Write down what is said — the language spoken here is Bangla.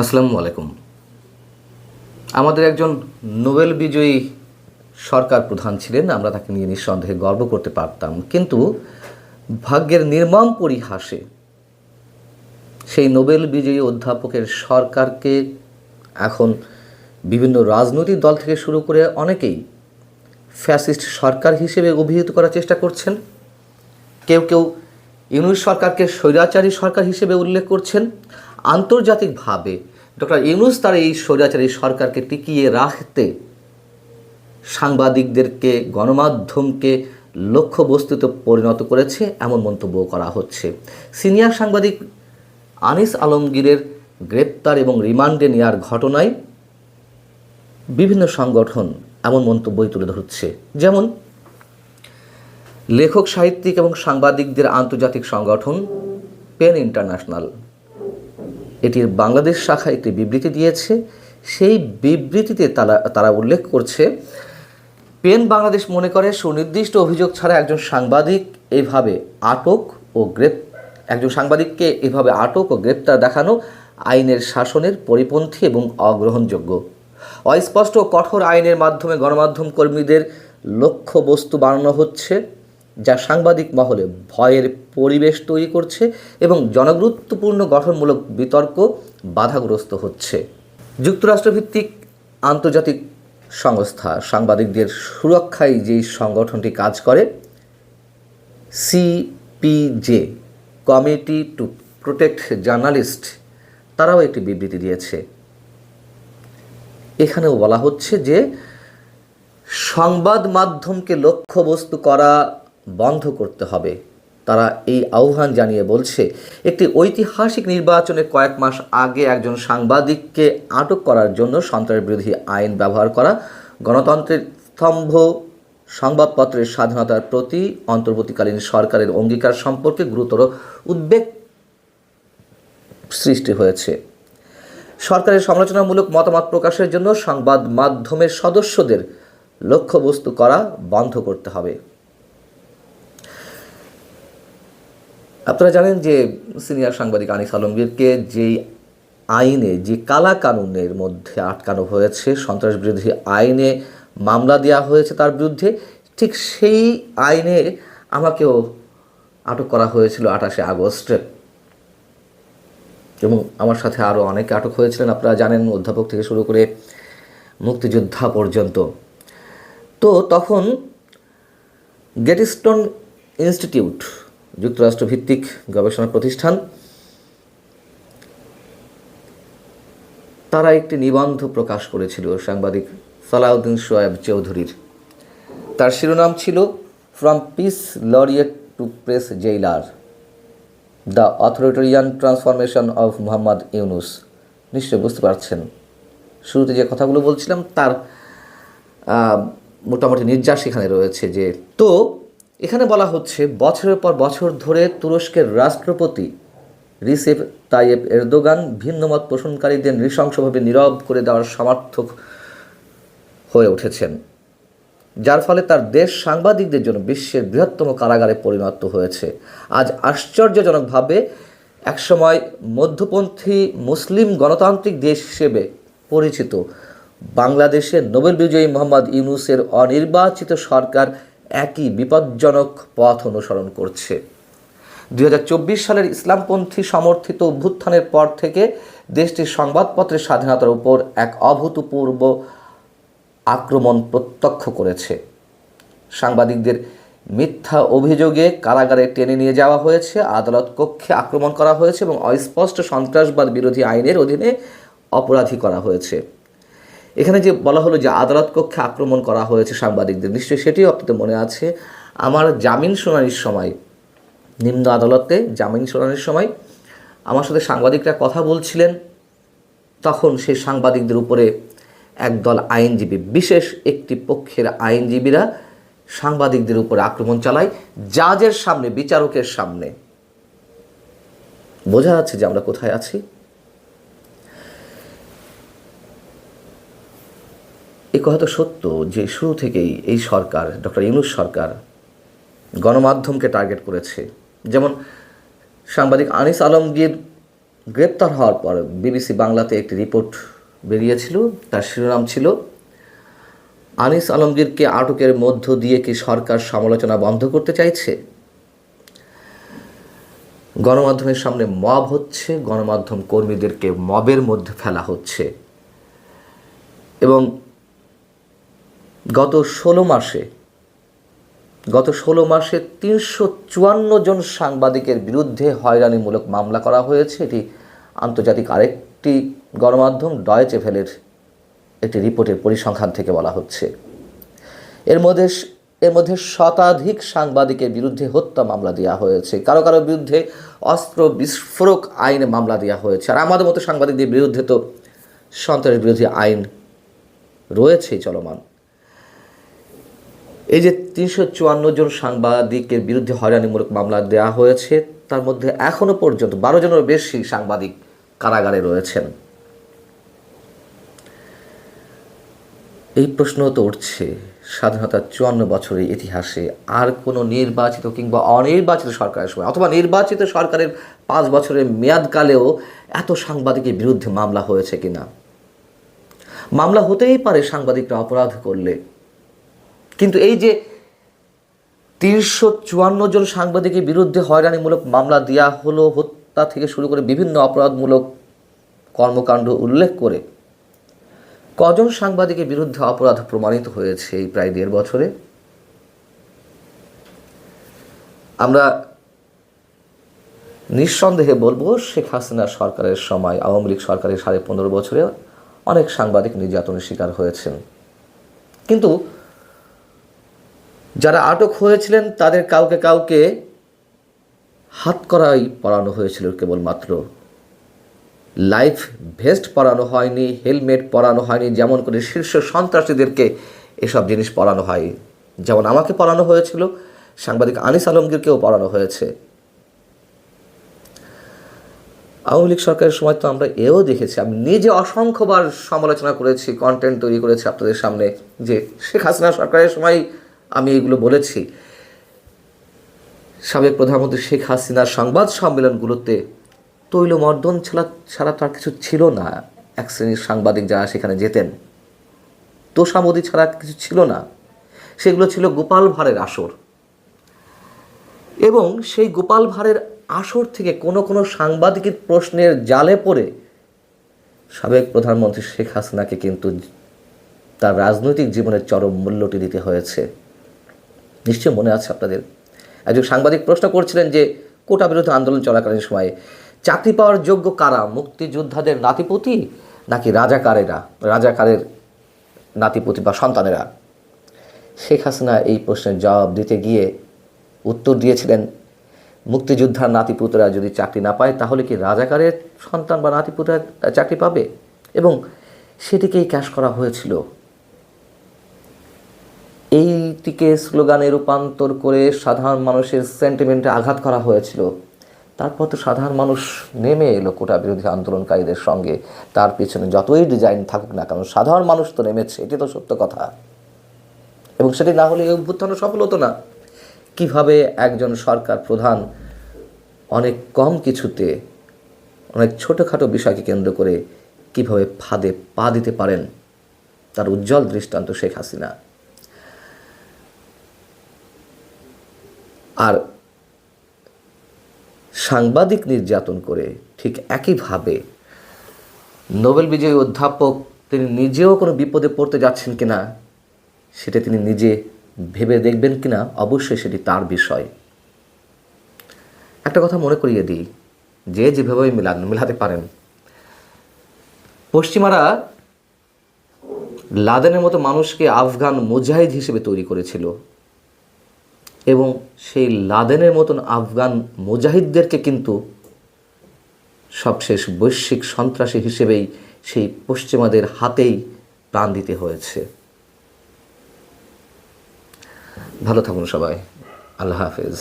আসসালামু আলাইকুম। আমাদের একজন নোবেল বিজয়ী সরকার প্রধান ছিলেন, আমরা তাকে নিয়ে নিঃসন্দেহে গর্ব করতে পারতাম, কিন্তু ভাগ্যের নির্মম পরিহাসে সেই নোবেল বিজয়ী অধ্যাপকের সরকারকে এখন বিভিন্ন রাজনৈতিক দল থেকে শুরু করে অনেকেই ফ্যাসিস্ট সরকার হিসেবে অভিহিত করার চেষ্টা করছেন। কেউ কেউ ইউনূস সরকারকে স্বৈরাচারী সরকার হিসেবে উল্লেখ করছেন। আন্তর্জাতিকভাবে ডক্টর ইউনূস তার এই স্বৈরাচারী সরকারকে টিকিয়ে রাখতে সাংবাদিকদেরকে, গণমাধ্যমকে লক্ষ্যবস্তুতে পরিণত করেছে, এমন মন্তব্য করা হচ্ছে। সিনিয়র সাংবাদিক আনিস আলমগীরের গ্রেপ্তার এবং রিমান্ডে নেওয়ার ঘটনায় বিভিন্ন সংগঠন এমন মন্তব্যই তুলে ধরছে। যেমন লেখক, সাহিত্যিক এবং সাংবাদিকদের আন্তর্জাতিক সংগঠন পেন ইন্টারন্যাশনাল, এটির বাংলাদেশ শাখা একটি বিবৃতি দিয়েছে। সেই বিবৃতিতে তারা উল্লেখ করছে, পেন বাংলাদেশ মনে করে সুনির্দিষ্ট অভিযোগ ছাড়া একজন সাংবাদিককে এভাবে আটক ও গ্রেপ্তার দেখানো আইনের শাসনের পরিপন্থী এবং অগ্রহণযোগ্য। অস্পষ্ট ও কঠোর আইনের মাধ্যমে গণমাধ্যম কর্মীদের লক্ষ্যবস্তু বানানো হচ্ছে, যা সাংবাদিক মহলে ভয়ের পরিবেশ তৈরি করছে এবং জনগুরুত্বপূর্ণ গঠনমূলক বিতর্ক বাধাগ্রস্ত হচ্ছে। যুক্তরাষ্ট্রভিত্তিক আন্তর্জাতিক সংস্থা সাংবাদিকদের সুরক্ষায় যেই সংগঠনটি কাজ করে, CPJ, committee to protect journalist, তারাও একটি বিবৃতি দিয়েছে। এখানেও বলা হচ্ছে যে সংবাদ মাধ্যমকে লক্ষ্যবস্তু করা বন্ধ করতে হবে। তারা এই আহ্বান জানিয়ে বলছে, একটি ঐতিহাসিক নির্বাচনে কয়েক মাস আগে একজন সাংবাদিককে আটক করার জন্য সন্ত্রাসবিরোধী আইন ব্যবহার করা গণতন্ত্রের স্তম্ভ সংবাদপত্রের স্বাধীনতার প্রতি অন্তর্বর্তীকালীন সরকারের অঙ্গীকার সম্পর্কে গুরুতর উদ্বেগ সৃষ্টি হয়েছে। সরকারের সমালোচনামূলক মতামত প্রকাশের জন্য সংবাদ মাধ্যমের সদস্যদের লক্ষ্যবস্তু করা বন্ধ করতে হবে। আপনারা জানেন যে সিনিয়র সাংবাদিক আনিস আলমগীরকে যেই আইনে, যে কালা কানুনের মধ্যে আটকানো হয়েছে, সন্ত্রাসবিরোধী আইনে মামলা দেওয়া হয়েছে তার বিরুদ্ধে, ঠিক সেই আইনে আমাকেও আটক করা হয়েছিল 28শে আগস্ট, এবং আমার সাথে আরও অনেকে আটক হয়েছিলেন। আপনারা জানেন, অধ্যাপক থেকে শুরু করে মুক্তিযোদ্ধা পর্যন্ত। তো তখন গেটস্টোন ইনস্টিটিউট, যুক্তরাষ্ট্রভিত্তিক গবেষণা প্রতিষ্ঠান, তারা একটি নিবন্ধ প্রকাশ করেছিল সাংবাদিক সালাউদ্দিন শোয়েব চৌধুরীর। তার শিরোনাম ছিল from peace laureate to press jailer, the authoritarian transformation of Muhammad Yunus. নিশ্চয় বুঝতে পারছেন, শুরুতে যে কথাগুলো বলছিলাম তার মোটামুটি নির্যাস এখানে রয়েছে। যে তো এখানে বলা হচ্ছে, বছরের পর বছর ধরে তুরস্কের রাষ্ট্রপতি রিসেপ তাইয়েপ এরদোগান ভিন্নমত পোষণকারীদের নৃশংসভাবে নীরব করে দেওয়ার সমর্থক হয়ে উঠেছেন, যার ফলে তার দেশ সাংবাদিকদের জন্য বিশ্বের বৃহত্তম কারাগারে পরিণত হয়েছে। আজ আশ্চর্যজনকভাবে একসময় মধ্যপন্থী মুসলিম গণতান্ত্রিক দেশ হিসেবে পরিচিত বাংলাদেশের নোবেল বিজয়ী মোহাম্মদ ইউনূসের অনির্বাচিত সরকার একই বিপজ্জনক পথ অনুসরণ করছে। 2024 সালের ইসলামপন্থী সমর্থিত অভ্যুত্থানের পর থেকে দেশটির সংবাদপত্রের স্বাধীনতার উপর এক অভূতপূর্ব আক্রমণ প্রত্যক্ষ করেছে। সাংবাদিকদের মিথ্যা অভিযোগে কারাগারে টেনে নিয়ে যাওয়া হয়েছে, আদালত কক্ষে আক্রমণ করা হয়েছে এবং অস্পষ্ট সন্ত্রাসবাদ বিরোধী আইনের অধীনে অপরাধী করা হয়েছে। এখানে যে বলা হলো যে আদালত কক্ষে আক্রমণ করা হয়েছে সাংবাদিকদের, নিশ্চয়ই সেটিও আপনাদের মনে আছে। আমার জামিন শুনানির সময়, নিম্ন আদালতে জামিন শুনানির সময় আমার সাথে সাংবাদিকরা কথা বলছিলেন, তখন সেই সাংবাদিকদের উপরে একদল আইনজীবী, বিশেষ একটি পক্ষের আইনজীবীরা সাংবাদিকদের উপরে আক্রমণ চালায় জাজের সামনে, বিচারকের সামনে। বোঝা যাচ্ছে যে আমরা কোথায় আছি। এই কথা তো সত্য যে শুরু থেকেই এই সরকার, ডক্টর ইউনূস সরকার, গণমাধ্যমকে টার্গেট করেছে। যেমন সাংবাদিক আনিস আলমগীর গ্রেপ্তার হওয়ার পর বিবিসি বাংলাতে একটি রিপোর্ট বেরিয়েছিল, তার শিরোনাম ছিল আনিস আলমগীরকে আটকের মধ্য দিয়ে কি সরকার সমালোচনা বন্ধ করতে চাইছে? গণমাধ্যমের সামনে মব হচ্ছে, গণমাধ্যম কর্মীদেরকে মবের মধ্যে ফেলা হচ্ছে এবং গত 16 মাসে 354 জন সাংবাদিকের বিরুদ্ধে হয়রানিমূলক মামলা করা হয়েছে। এটি আন্তর্জাতিক আরেকটি গণমাধ্যম ডয়েচে ভেলের একটি রিপোর্টের পরিসংখ্যান থেকে বলা হচ্ছে। এর মধ্যে শতাধিক সাংবাদিকের বিরুদ্ধে হত্যা মামলা দেওয়া হয়েছে, কারো কারো বিরুদ্ধে অস্ত্র বিস্ফোরক আইনে মামলা দেওয়া হয়েছে। আর আমাদের মতো সাংবাদিকদের বিরুদ্ধে তো সন্ত্রাস বিরোধী আইন রয়েছেই চলমান। এই যে 354 জন সাংবাদিকের বিরুদ্ধে হয়রানিমূলক মামলা দেওয়া হয়েছে, তার মধ্যে এখনো পর্যন্ত 12 জনেরও বেশি সাংবাদিক কারাগারে রয়েছেন। এই প্রশ্ন তো উঠছে, স্বাধীনতার 54 বছরের ইতিহাসে আর কোনো নির্বাচিত কিংবা অনির্বাচিত সরকারের সময় অথবা নির্বাচিত সরকারের 5 বছরের মেয়াদকালেও এত সাংবাদিকের বিরুদ্ধে মামলা হয়েছে কিনা? মামলা হতেই পারে সাংবাদিকরা অপরাধ করলে, কিন্তু এই যে 354 জন সাংবাদিকের বিরুদ্ধে হয়রানিমূলক মামলা দেওয়া হলো, হত্যা থেকে শুরু করে বিভিন্ন অপরাধমূলক কর্মকাণ্ড উল্লেখ করে কজন সাংবাদিকের বিরুদ্ধে অপরাধ প্রমাণিত হয়েছে এই প্রায় 1.5 বছরে? আমরা নিঃসন্দেহে বলবো, শেখ হাসিনা সরকারের সময়, আওয়ামী লীগ সরকারের 15.5 বছরে অনেক সাংবাদিক নির্যাতনের শিকার হয়েছেন। কিন্তু যারা আটক হয়েছিলেন তাদের কাউকে হাতকড়াই পরানো হয়েছিল কেবলমাত্র, লাইফ ভেস্ট পরানো হয়নি, হেলমেট পরানো হয়নি, যেমন করে শীর্ষ সন্ত্রাসীদেরকে এসব জিনিস পরানো হয়। যেমন আমাকে পরানো হয়েছিল, সাংবাদিক আনিস আলমগীরকেও পরানো হয়েছে। আওয়ামী লীগ সরকারের সময় তো আমরা এও দেখেছি, আমি নিজে অসংখ্যবার সমালোচনা করেছি, কন্টেন্ট তৈরি করেছি আপনাদের সামনে, যে শেখ হাসিনা সরকারের সময় আমি এগুলো বলেছি। সাবেক প্রধানমন্ত্রী শেখ হাসিনার সংবাদ সম্মেলনগুলোতে তৈলমর্দন ছাড়া তার কিছু ছিল না। এক শ্রেণীর সাংবাদিক যারা সেখানে যেতেন, তোষামোদি ছাড়া কিছু ছিল না। সেগুলো ছিল গোপাল ভাঁড়ের আসর, এবং সেই গোপাল ভাঁড়ের আসর থেকে কোনো সাংবাদিকের প্রশ্নের জালে পড়ে সাবেক প্রধানমন্ত্রী শেখ হাসিনাকে কিন্তু তার রাজনৈতিক জীবনের চরম মূল্যটি দিতে হয়েছে। নিশ্চয় মনে আছে আপনাদের, একজন সাংবাদিক প্রশ্ন করছিলেন যে কোটা বিরোধী আন্দোলন চলাকালীন সময়ে চাকরি পাওয়ার যোগ্য কারা, মুক্তিযোদ্ধাদের নাতিপুতি নাকি রাজাকারের নাতিপুতি বা সন্তানেরা? শেখ হাসিনা এই প্রশ্নের জবাব দিতে গিয়ে উত্তর দিয়েছিলেন, মুক্তিযোদ্ধার নাতিপুতরা যদি চাকরি না পায় তাহলে কি রাজাকারের সন্তান বা নাতিপুতরা চাকরি পাবে? এবং সেটিকেই ক্যাশ করা হয়েছিল। এইটিকে স্লোগানে রূপান্তর করে সাধারণ মানুষের সেন্টিমেন্টে আঘাত করা হয়েছিল। তারপর তো সাধারণ মানুষ নেমে এলো কোটা বিরোধী আন্দোলনকারীদের সঙ্গে, তার পিছনে যতই ডিজাইন থাকুক না কারণ সাধারণ মানুষ তো নেমেছে, এটি তো সত্য কথা। এবং সেটি না হলে এই অভ্যুত্থান সফল হতো না। কিভাবে একজন সরকার প্রধান অনেক কম কিছুতে, অনেক ছোটোখাটো বিষয়কে কেন্দ্র করে কিভাবে ফাঁদে পা দিতে পারেন, তার উজ্জ্বল দৃষ্টান্ত শেখ হাসিনা। আর সাংবাদিক নির্যাতন করে ঠিক একইভাবে নোবেল বিজয়ী অধ্যাপক তিনি নিজেও কোনো বিপদে পড়তে যাচ্ছেন কিনা সেটা তিনি নিজে ভেবে দেখবেন কিনা, অবশ্যই সেটি তার বিষয়। একটা কথা মনে করিয়ে দিই, যে যেভাবে মেলাতে পারেন, পশ্চিমারা লাদেনের মতো মানুষকে আফগান মুজাহিদ হিসেবে তৈরি করেছিল, এবং সেই লাদেনের মতন আফগান মুজাহিদদেরকে কিন্তু সবশেষ বৈশ্বিক সন্ত্রাসী হিসেবেই সেই পশ্চিমাদের হাতেই প্রাণ দিতে হয়েছে। ভালো থাকুন সবাই, আল্লাহ হাফেজ।